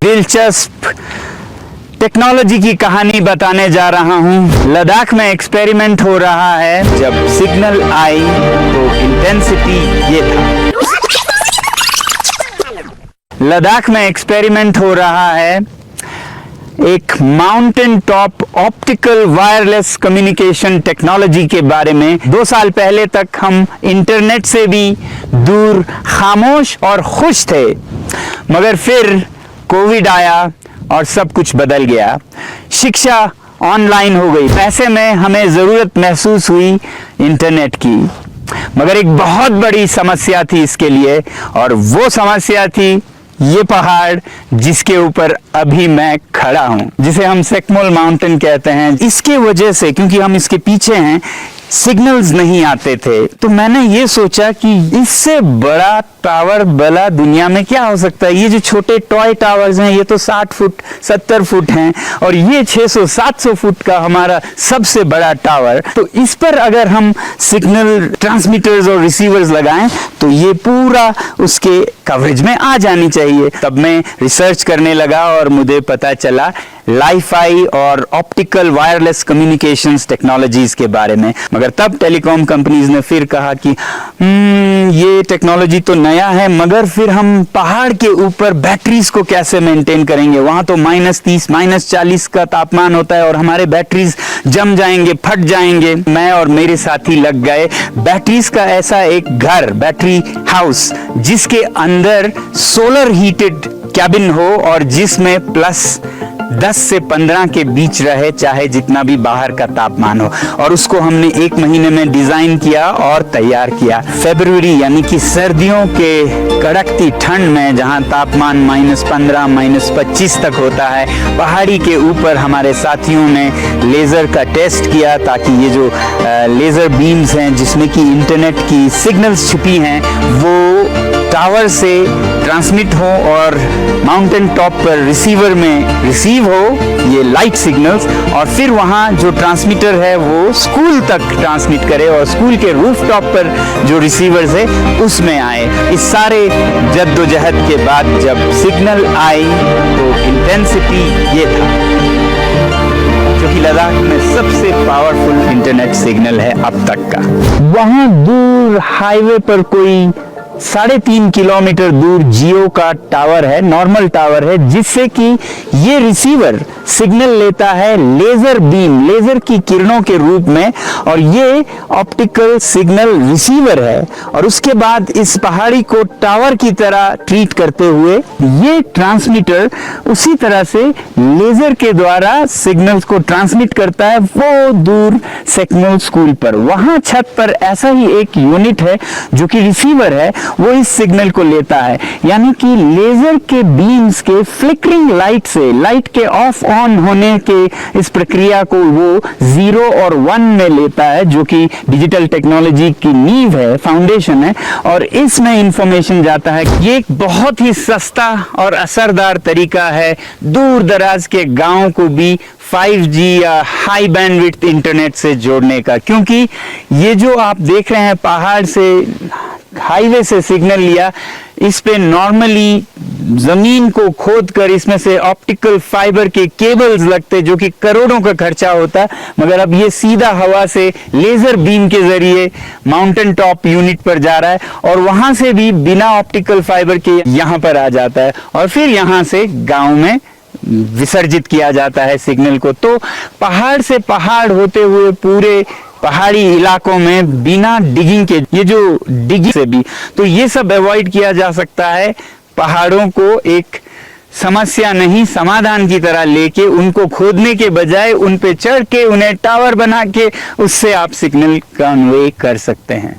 दिलचस्प टेक्नोलॉजी की कहानी बताने जा रहा हूं। लद्दाख में एक्सपेरिमेंट हो रहा है। जब सिग्नल आई तो इंटेंसिटी ये था। लद्दाख में एक्सपेरिमेंट हो रहा है एक mountain top optical wireless communication technology के बारे में। 2 साल पहले तक हम इंटरनेट से भी दूर, खामोश और खुश थे, मगर फिर कोविड आया और सब कुछ बदल गया। शिक्षा ऑनलाइन हो गई। ऐसे में हमें ज़रूरत महसूस हुई इंटरनेट की, मगर एक बहुत बड़ी समस्या थी इसके लिए, और वो समस्या थी ये पहाड़ जिसके ऊपर अभी मैं खड़ा हूं, जिसे हम सेकमोल माउंटेन कहते हैं। इसके वजह से, क्योंकि हम इसके पीछे हैं, सिग्नल्स नहीं आते थे। तो मैंने ये सोचा कि इससे बड़ा टावर भला दुनिया में क्या हो सकता है। ये जो छोटे टॉय टावर्स हैं ये तो 60 फुट 70 फुट हैं, और ये 600-700 फुट का हमारा सबसे बड़ा टावर। तो इस पर अगर हम सिग्नल ट्रांसमीटर्स और रिसीवर्स लगाएं तो ये पूरा उसके कवरेज में आ जानी चाहिए। तब मैं रिसर्च करने लगा और मुझे पता चला लाईफाई और ऑप्टिकल वायरलेस कम्युनिकेशंस टेक्नोलॉजीज के बारे में। मगर तब टेलीकॉम कंपनीज ने फिर कहा कि ये टेक्नोलॉजी तो नया है, मगर फिर हम पहाड़ के ऊपर बैटरीज को कैसे मेंटेन करेंगे। वहां तो -30 -40 का तापमान होता है और हमारे बैटरीज जम जाएंगे, फट जाएंगे। मैं और मेरे साथी लग गए बैटरीज का ऐसा एक घर, बैटरी हाउस, जिसके अंदर सोलर हीटेड कैबिन हो और जिसमें +10 से 15 के बीच रहे, चाहे जितना भी बाहर का तापमान हो। और उसको हमने 1 महीने में डिजाइन किया और तैयार किया। फरवरी यानी कि सर्दियों के कड़कती ठंड में, जहां तापमान -15 -25 तक होता है, पहाड़ी के ऊपर हमारे साथियों ने लेजर का टेस्ट किया ताकि ये जो लेजर बीम्स हैं जिसमें कि इंटरनेट की सिग्नल्स छुपी हैं वो टावर से ट्रांसमिट हो और माउंटेन टॉप पर रिसीवर में रिसीव हो ये लाइट सिग्नल्स, और फिर वहाँ जो ट्रांसमीटर है वो स्कूल तक ट्रांसमिट करे और स्कूल के रूफटॉप पर जो रिसीवर्स है उसमें आए। इस सारे जद्दोजहद के बाद जब सिग्नल आई तो इंटेंसिटी ये था, जो कि लद्दाख में सबसे पावरफुल इंटरनेट सिग्नल है अब तक का। वहाँ दूर हाईवे पर कोई 3.5 किलोमीटर दूर जियो का टावर है, नॉर्मल टावर है, जिससे कि ये रिसीवर सिग्नल लेता है लेजर बीम, लेजर की किरणों के रूप में, और ये ऑप्टिकल सिग्नल रिसीवर है। और उसके बाद इस पहाड़ी को टावर की तरह ट्रीट करते हुए ये ट्रांसमीटर उसी तरह से लेजर के द्वारा सिग्नल्स को ट्रांसमिट करता है वो दूर सेकमोल स्कूल पर। वहां छत पर ऐसा ही एक यूनिट है जो कि रिसीवर है, वो इस सिग्नल को लेता है। यानी कि लेजर के बीम्स के फ्लिकरिंग लाइट से, लाइट के ऑफ ऑन होने के इस प्रक्रिया को वो 0 और 1 में लेता है, जो कि डिजिटल टेक्नोलॉजी की नींव है, फाउंडेशन है। और इसमें इंफॉर्मेशन जाता है। ये एक बहुत ही सस्ता और असरदार तरीका है दूर दराज के गांव को भी 5G या हाई बैंडविड्थ इंटरनेट से जोड़ने का। क्योंकि ये जो आप देख रहे हैं पहाड़ से, हाईवे से सिग्नल लिया, इस पे नॉर्मली जमीन को खोद कर इसमें से ऑप्टिकल फाइबर के केबल्स लगते, जो कि करोड़ों का खर्चा होता, मगर अब ये सीधा हवा से लेजर बीम के जरिए माउंटेन टॉप यूनिट पर जा रहा है, और वहां से भी बिना ऑप्टिकल फाइबर के यहां पर आ जाता है, और फिर यहां से गांव में विसर्जित किया जाता है सिग्नल को। तो पहाड़ से पहाड़ होते हुए पूरे पहाड़ी इलाकों में बिना डिगिंग के, ये जो डिगिंग से भी, तो ये सब अवॉइड किया जा सकता है। पहाड़ों को एक समस्या नहीं, समाधान की तरह लेके उनको खोदने के बजाय उन पे चढ़ के उन्हें टावर बना के उससे आप सिग्नल कन्वे कर सकते हैं।